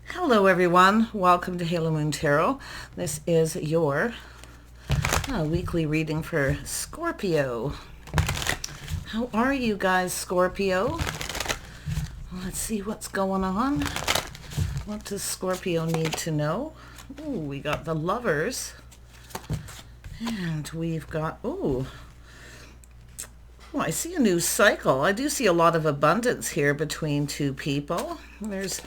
Hello everyone, welcome to Halo Moon Tarot. This is your weekly reading for Scorpio. How are you guys, Scorpio? Let's see what's going on. What does Scorpio need to know? Ooh, we got the Lovers. And we've got, I see a new cycle. I do see a lot of abundance here between two people. There's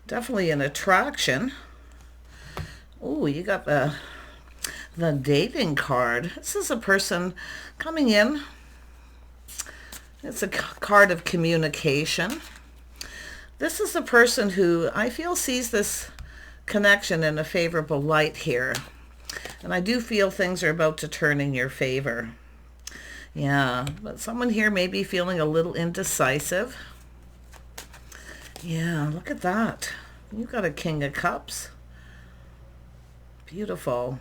definitely an attraction. Oh, you got the dating card. This is a person coming in. It's a card of communication. This is a person who I feel sees this connection in a favorable light here. And I do feel things are about to turn in your favor. Yeah, but someone here may be feeling a little indecisive. Yeah, look at that. You got a King of Cups. Beautiful.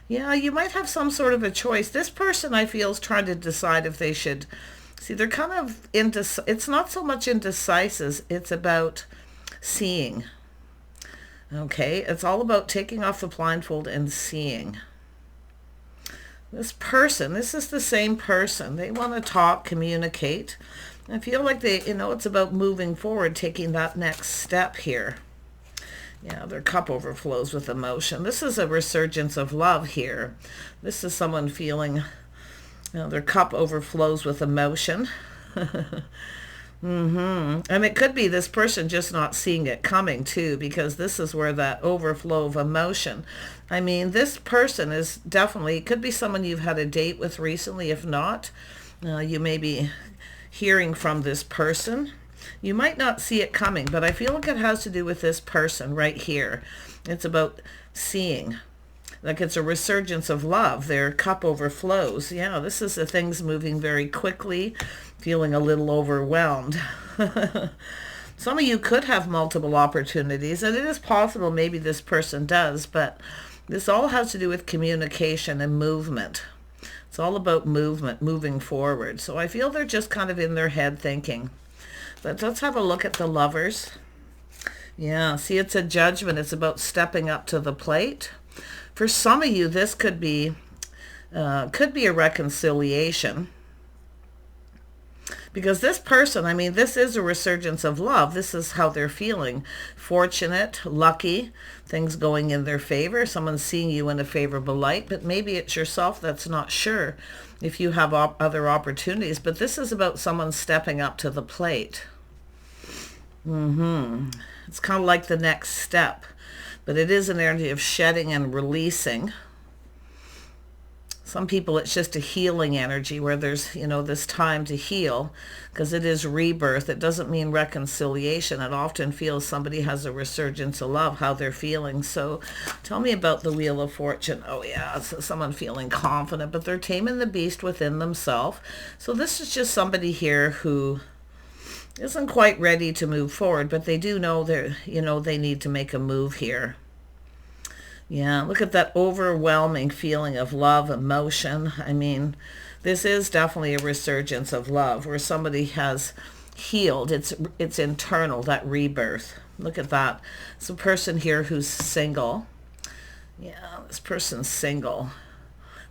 Yeah, you might have some sort of a choice. This person, I feel, is trying to decide if they should... See, they're kind of it's not so much indecisive, it's about seeing. Okay, it's all about taking off the blindfold and seeing. This person, this is the same person. They want to talk, communicate. I feel like it's about moving forward, taking that next step here. Yeah, their cup overflows with emotion. This is a resurgence of love here. This is someone feeling, their cup overflows with emotion. And it could be this person just not seeing it coming too, because this is where that overflow of emotion. I mean, this person is definitely, it could be someone you've had a date with recently. If not, you may be hearing from this person. You might not see it coming, but I feel like it has to do with this person right here. It's about seeing. Like it's a resurgence of love. Their cup overflows. Yeah, this is the things moving very quickly, feeling a little overwhelmed. Some of you could have multiple opportunities, and it is possible maybe this person does, but this all has to do with communication and movement. It's all about movement, moving forward. So I feel they're just kind of in their head thinking. But let's have a look at the Lovers. Yeah, see, it's a judgment. It's about stepping up to the plate. For some of you, this could be a reconciliation. Because this person, I mean, this is a resurgence of love. This is how they're feeling. Fortunate, lucky, things going in their favor. Someone's seeing you in a favorable light, but maybe it's yourself that's not sure if you have other opportunities. But this is about someone stepping up to the plate. It's kind of like the next step, but it is an energy of shedding and releasing. Some people, it's just a healing energy where there's, this time to heal, because it is rebirth. It doesn't mean reconciliation. It often feels somebody has a resurgence of love, how they're feeling. So tell me about the Wheel of Fortune. Oh yeah, it's someone feeling confident, but they're taming the beast within themselves. So this is just somebody here who isn't quite ready to move forward, but they do know they need to make a move here. Yeah, look at that overwhelming feeling of love, emotion. I mean, this is definitely a resurgence of love where somebody has healed. It's internal, that rebirth. Look at that. It's a person here who's single. Yeah, this person's single.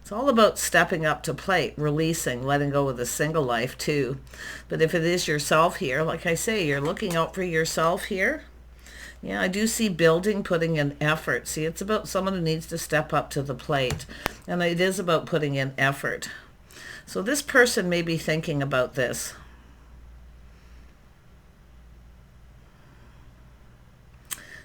It's all about stepping up to plate, releasing, letting go of the single life too. But if it is yourself here, like I say, you're looking out for yourself here. Yeah, I do see building, putting in effort. See, it's about someone who needs to step up to the plate. And it is about putting in effort. So this person may be thinking about this.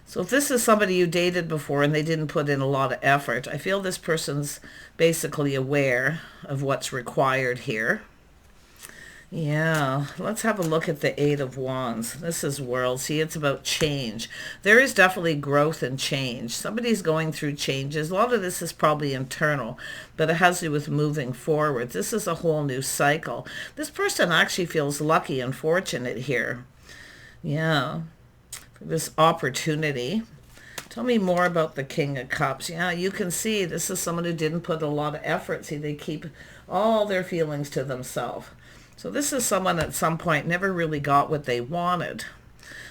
So if this is somebody you dated before and they didn't put in a lot of effort, I feel this person's basically aware of what's required here. Yeah, let's have a look at the Eight of Wands. This is World. See, it's about change. There is definitely growth and change. Somebody's going through changes. A lot of this is probably internal, but it has to do with moving forward. This is a whole new cycle. This person actually feels lucky and fortunate here. Yeah, for this opportunity. Tell me more about the King of Cups. Yeah, you can see this is someone who didn't put a lot of effort. See, they keep all their feelings to themselves. So this is someone at some point never really got what they wanted.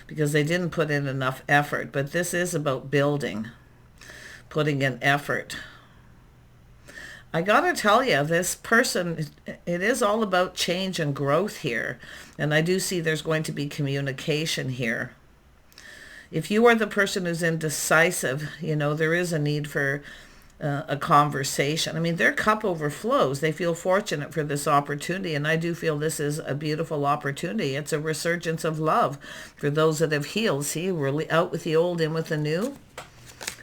because they didn't put in enough effort. But this is about building, putting in effort. I gotta tell you, this person, it is all about change and growth here. And I do see there's going to be communication here. If you are the person who's indecisive, there is a need for a conversation. I mean, their cup overflows. They feel fortunate for this opportunity, and I do feel this is a beautiful opportunity. It's a resurgence of love for those that have healed. See, we're out with the old, in with the new.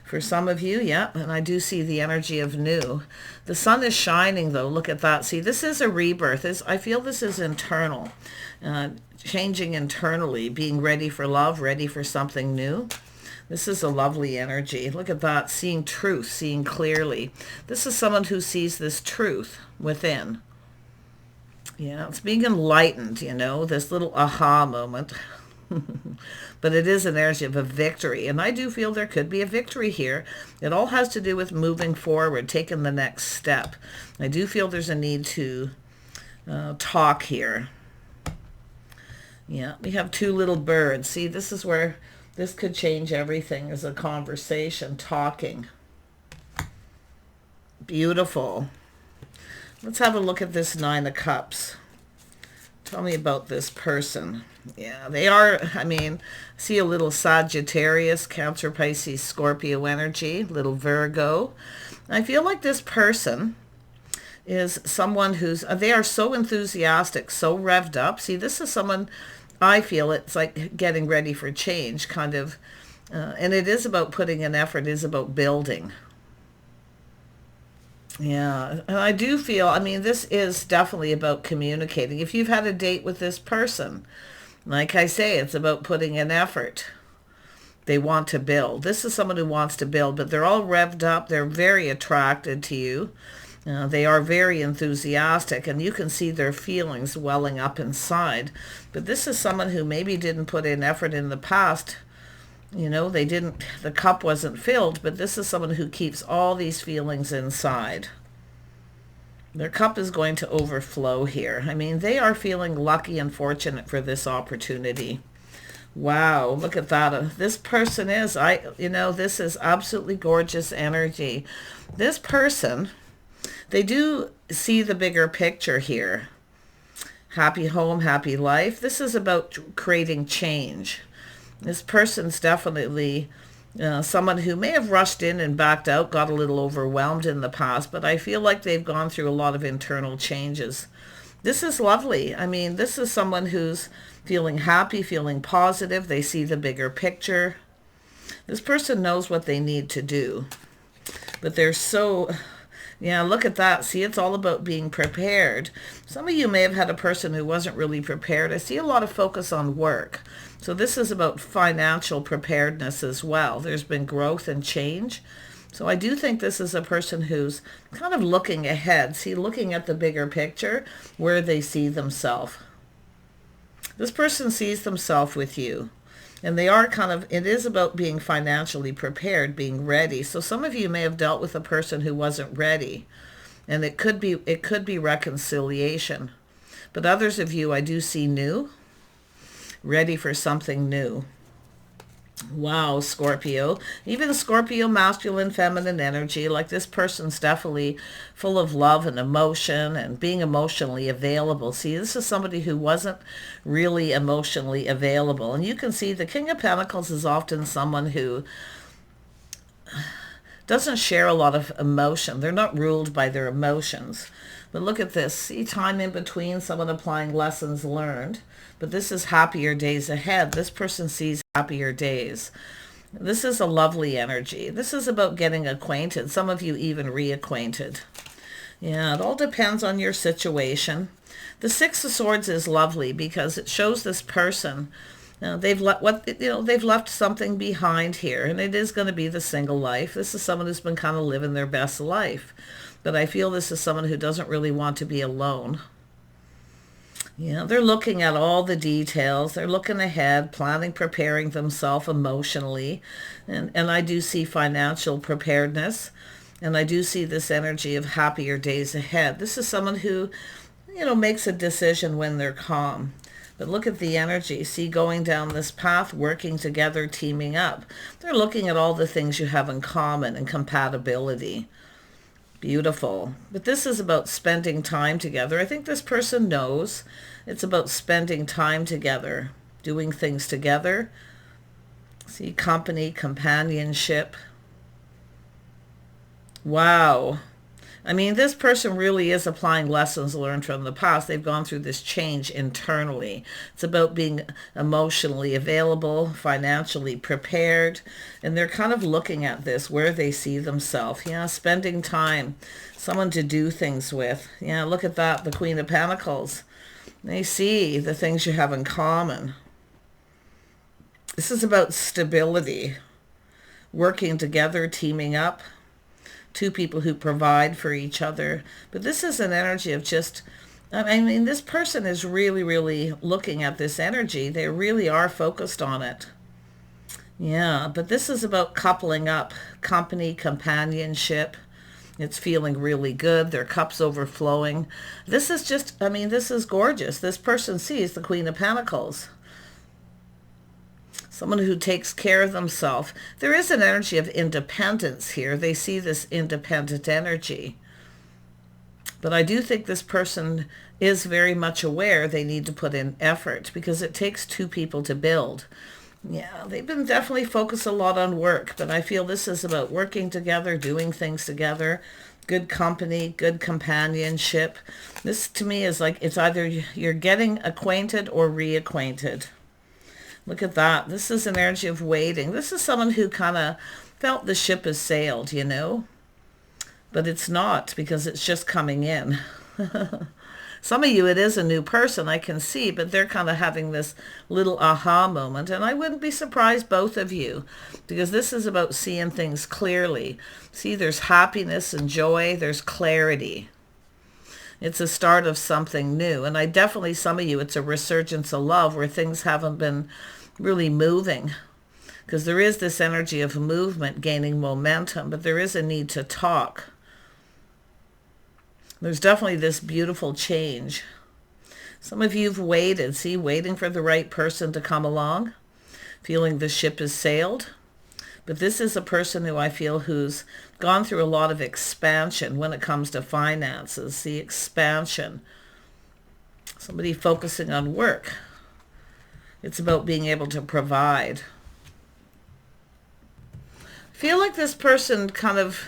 For some of you, yeah, and I do see the energy of new. The sun is shining, though. Look at that. See, this is a rebirth. I feel this is internal, changing internally, being ready for love, ready for something new. This is a lovely energy. Look at that, seeing truth, seeing clearly. This is someone who sees this truth within. Yeah, it's being enlightened, this little aha moment. But it is an energy of a victory. And I do feel there could be a victory here. It all has to do with moving forward, taking the next step. I do feel there's a need to talk here. Yeah, we have two little birds. See, this is where this could change everything, as a conversation, talking. Beautiful. Let's have a look at this Nine of Cups. Tell me about this person. Yeah, they are, see a little Sagittarius, Cancer, Pisces, Scorpio energy, little Virgo. I feel like this person is someone who's, they are so enthusiastic, so revved up. See, this is someone, I feel it's like getting ready for change, kind of, and it is about putting in effort, it is about building. Yeah, and I do feel, this is definitely about communicating. If you've had a date with this person, like I say, it's about putting in effort. They want to build. This is someone who wants to build, but they're all revved up. They're very attracted to you. They are very enthusiastic, and you can see their feelings welling up inside. But this is someone who maybe didn't put in effort in the past. The cup wasn't filled, but this is someone who keeps all these feelings inside. Their cup is going to overflow here. They are feeling lucky and fortunate for this opportunity. Wow, look at that. This person is, this is absolutely gorgeous energy. This person, they do see the bigger picture here. Happy home, happy life. This is about creating change. This person's definitely someone who may have rushed in and backed out, got a little overwhelmed in the past, but I feel like they've gone through a lot of internal changes. This is lovely. This is someone who's feeling happy, feeling positive. They see the bigger picture. This person knows what they need to do, but they're so... Yeah, look at that. See, it's all about being prepared. Some of you may have had a person who wasn't really prepared. I see a lot of focus on work. So this is about financial preparedness as well. There's been growth and change. So I do think this is a person who's kind of looking ahead. See, looking at the bigger picture, where they see themselves. This person sees themselves with you. And they are it is about being financially prepared, being ready. So some of you may have dealt with a person who wasn't ready. And it could be reconciliation. But others of you, I do see new, ready for something new. Wow, Scorpio. Even Scorpio, masculine, feminine energy. Like this person's definitely full of love and emotion and being emotionally available. See, this is somebody who wasn't really emotionally available. And you can see the King of Pentacles is often someone who doesn't share a lot of emotion. They're not ruled by their emotions. But look at this. See, time in between, someone applying lessons learned. But this is happier days ahead. This person sees happier days. This is a lovely energy. This is about getting acquainted. Some of you even reacquainted. Yeah, it all depends on your situation. The Six of Swords is lovely because it shows this person they've left something behind here, and it is going to be the single life. This is someone who's been kind of living their best life. But I feel this is someone who doesn't really want to be alone. Yeah, they're looking at all the details. They're looking ahead, planning, preparing themselves emotionally. And I do see financial preparedness. And I do see this energy of happier days ahead. This is someone who, makes a decision when they're calm. But look at the energy. See, going down this path, working together, teaming up. They're looking at all the things you have in common and compatibility. Beautiful. But this is about spending time together. I think this person knows it's about spending time together, doing things together. See, company, companionship. Wow. I mean, this person really is applying lessons learned from the past. They've gone through this change internally. It's about being emotionally available, financially prepared, and they're kind of looking at this, where they see themselves. Yeah, spending time, someone to do things with. Yeah, look at that, the Queen of Pentacles. They see the things you have in common. This is about stability, working together, teaming up. Two people who provide for each other. But this is an energy of just, I mean, this person is really, really looking at this energy. They really are focused on it. Yeah, but this is about coupling up, company, companionship. It's feeling really good. Their cup's overflowing. This is just, I mean, this is gorgeous. This person sees the Queen of Pentacles. Someone who takes care of themselves. There is an energy of independence here. They see this independent energy. But I do think this person is very much aware they need to put in effort, because it takes two people to build. Yeah, they've been definitely focused a lot on work, but I feel this is about working together, doing things together, good company, good companionship. This to me is like, it's either you're getting acquainted or reacquainted. Look at that. This is an energy of waiting. This is someone who kind of felt the ship has sailed, you know. But it's not, because it's just coming in. Some of you, it is a new person, I can see, but they're kind of having this little aha moment. And I wouldn't be surprised, both of you, because this is about seeing things clearly. See, there's happiness and joy. There's clarity. It's a start of something new. And I definitely, some of you, it's a resurgence of love where things haven't been really moving. Because there is this energy of movement gaining momentum, but there is a need to talk. There's definitely this beautiful change. Some of you have waited, see, waiting for the right person to come along, feeling the ship has sailed. But this is a person who I feel who's gone through a lot of expansion when it comes to finances, the expansion. Somebody focusing on work. It's about being able to provide. I feel like this person kind of,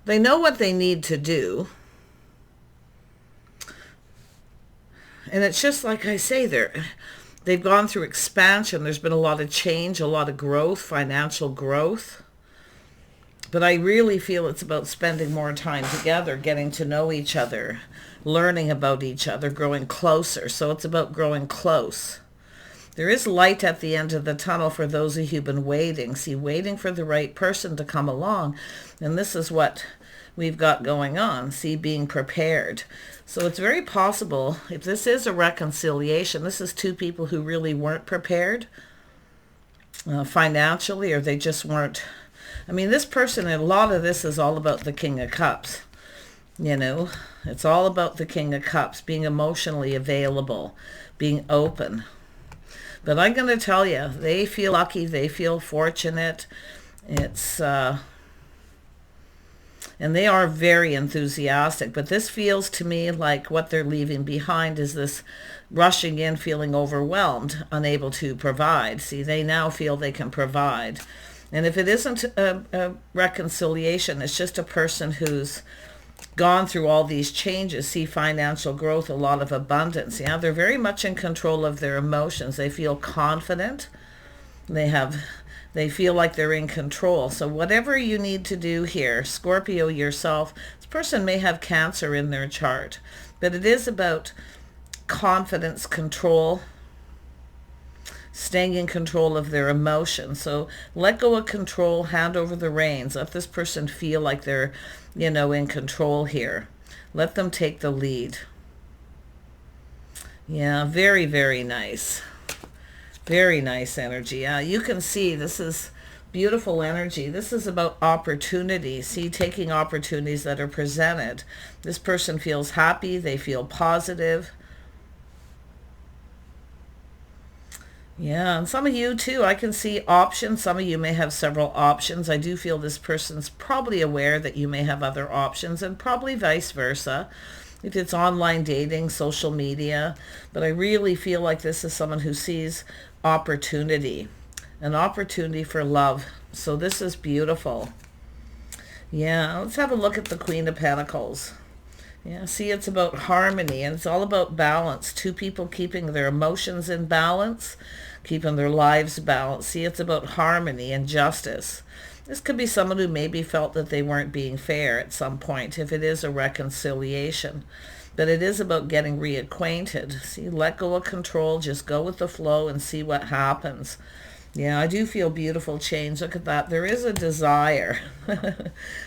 they know what they need to do. And it's just like I say, they've gone through expansion. There's been a lot of change, a lot of growth, financial growth. But I really feel it's about spending more time together, getting to know each other, learning about each other, growing closer. So it's about growing close. There is light at the end of the tunnel for those of you who've been waiting. See, waiting for the right person to come along. And this is what we've got going on. See, being prepared. So it's very possible, if this is a reconciliation, this is two people who really weren't prepared financially, or they just weren't. I mean, this person, a lot of this is all about the King of Cups. You know, it's all about the King of Cups, being emotionally available, being open. But I'm going to tell you, they feel lucky, they feel fortunate. It's, and they are very enthusiastic. But this feels to me like what they're leaving behind is this rushing in, feeling overwhelmed, unable to provide. See, they now feel they can provide. And if it isn't a reconciliation, it's just a person who's gone through all these changes, see financial growth, a lot of abundance. Yeah, they're very much in control of their emotions. They feel confident. They feel like they're in control. So whatever you need to do here, Scorpio, yourself, this person may have Cancer in their chart, but it is about confidence, control, staying in control of their emotions. So let go of control, hand over the reins. Let this person feel like they're, you know, in control here. Let them take the lead. Yeah, very, very nice. Very nice energy. Yeah, you can see this is beautiful energy. This is about opportunity. See, taking opportunities that are presented. This person feels happy. They feel positive. Yeah, and some of you too, I can see options. Some of you may have several options. I do feel this person's probably aware that you may have other options, and probably vice versa. If it's online dating, social media. But I really feel like this is someone who sees opportunity, an opportunity for love. So this is beautiful. Yeah, let's have a look at the Queen of Pentacles. Yeah, see, it's about harmony, and it's all about balance. Two people keeping their emotions in balance, keeping their lives balanced. See, it's about harmony and justice. This could be someone who maybe felt that they weren't being fair at some point, if it is a reconciliation. But it is about getting reacquainted. See, let go of control, just go with the flow and see what happens. Yeah, I do feel beautiful change. Look at that. There is a desire.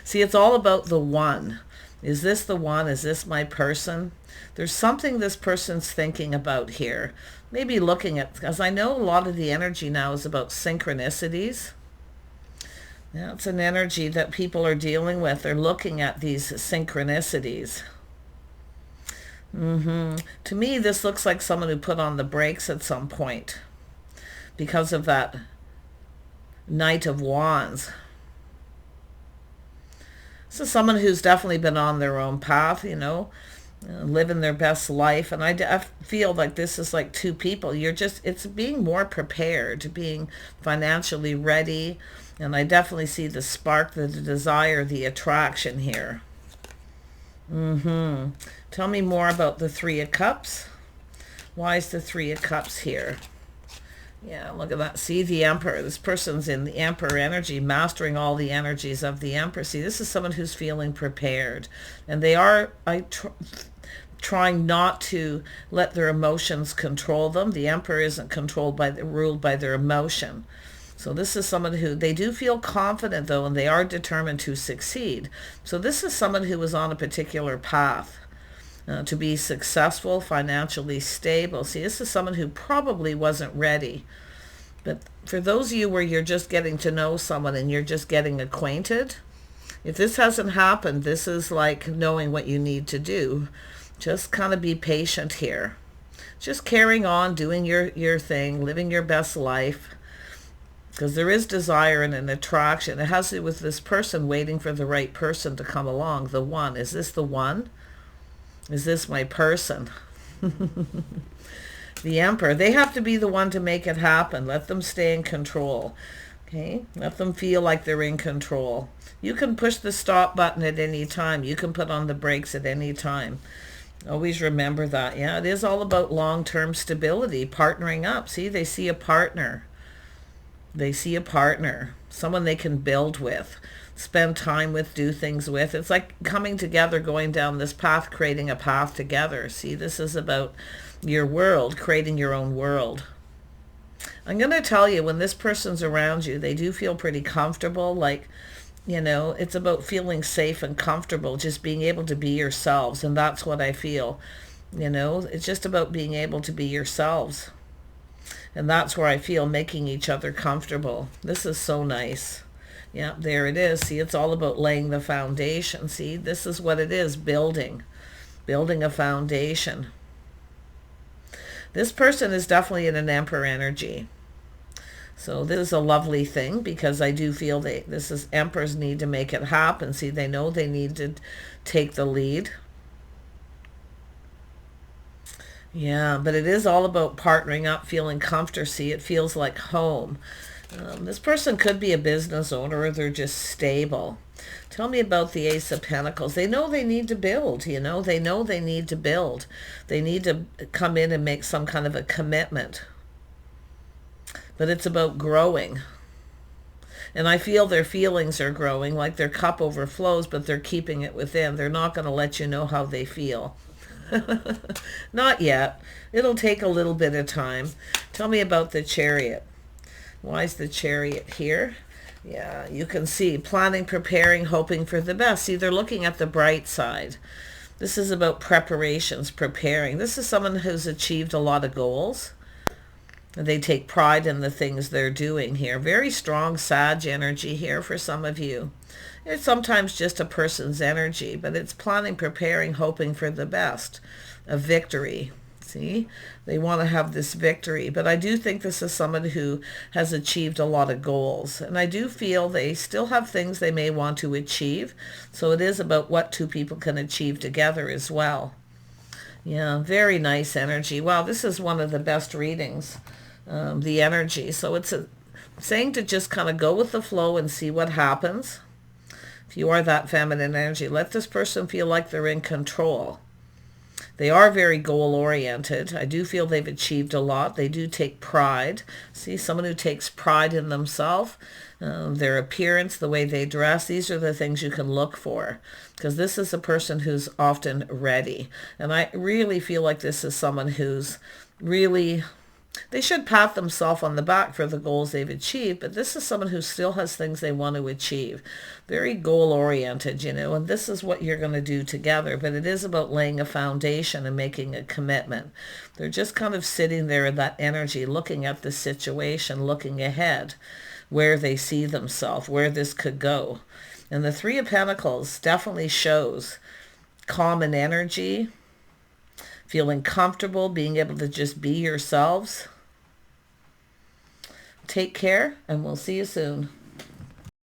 See, it's all about the one. Is this the one? Is this my person? There's something this person's thinking about here. Maybe looking at, because I know a lot of the energy now is about synchronicities. Yeah, it's an energy that people are dealing with. They're looking at these synchronicities. To me, this looks like someone who put on the brakes at some point because of that Knight of Wands. This is someone who's definitely been on their own path, living their best life. And I feel like this is like two people. It's being more prepared, being financially ready. And I definitely see the spark, the desire, the attraction here. Tell me more about the Three of Cups. Why is the Three of Cups here? Yeah, look at that. See, the Emperor. This person's in the Emperor energy, mastering all the energies of the Emperor. See, this is someone who's feeling prepared. And they are trying not to let their emotions control them. The Emperor isn't ruled by their emotion. So this is someone who, they do feel confident though, and they are determined to succeed. So this is someone who was on a particular path. To be successful, financially stable. See, this is someone who probably wasn't ready. But for those of you where you're just getting to know someone and you're just getting acquainted, if this hasn't happened, this is like knowing what you need to do. Just kind of be patient here. Just carrying on, doing your thing, living your best life. Because there is desire and an attraction. It has to do with this person waiting for the right person to come along. The one. Is this the one? Is this my person? The Emperor. They have to be the one to make it happen. Let them stay in control. Okay? Let them feel like they're in control. You can push the stop button at any time. You can put on the brakes at any time. Always remember that. Yeah, it is all about long-term stability, partnering up. See, they see a partner. They see a partner. Someone they can build with. Spend time with, do things with. It's like coming together, going down this path, creating a path together. See, this is about your world, creating your own world. I'm going to tell you, when this person's around you, they do feel pretty comfortable. Like, it's about feeling safe and comfortable, just being able to be yourselves. And that's what I feel. It's just about being able to be yourselves. And that's where I feel making each other comfortable. This is so nice. Yeah, there it is. See, it's all about laying the foundation. See, this is what it is, building a foundation. This person is definitely in an Emperor energy. So this is a lovely thing, because I do feel this is Emperors need to make it happen. See, they know they need to take the lead. Yeah, but it is all about partnering up, feeling comfortable. See, it feels like home. This person could be a business owner, or they're just stable. Tell me about the Ace of Pentacles. They know they need to build, They know they need to build. They need to come in and make some kind of a commitment. But it's about growing. And I feel their feelings are growing, like their cup overflows, but they're keeping it within. They're not going to let you know how they feel. Not yet. It'll take a little bit of time. Tell me about the Chariot. Why is the Chariot here? Yeah, you can see planning, preparing, hoping for the best. See, they're looking at the bright side. This is about preparations, preparing. This is someone who's achieved a lot of goals. They take pride in the things they're doing here. Very strong Sag energy here for some of you. It's sometimes just a person's energy, but it's planning, preparing, hoping for the best. A victory. See, they want to have this victory, but I do think this is someone who has achieved a lot of goals, and I do feel they still have things they may want to achieve, so it is about what two people can achieve together as well. Yeah, very nice energy. Wow, this is one of the best readings, the energy. So it's saying to just kind of go with the flow and see what happens. If you are that feminine energy, let this person feel like they're in control. They are very goal-oriented. I do feel they've achieved a lot. They do take pride. See, someone who takes pride in themselves, their appearance, the way they dress, these are the things you can look for. Because this is a person who's often ready. And I really feel like this is someone who's really... They should pat themselves on the back for the goals they've achieved, but this is someone who still has things they want to achieve. Very goal-oriented, and this is what you're going to do together, but it is about laying a foundation and making a commitment. They're just kind of sitting there in that energy, looking at the situation, looking ahead, where they see themselves, where this could go. And the Three of Pentacles definitely shows common energy, feeling comfortable, being able to just be yourselves. Take care, and we'll see you soon.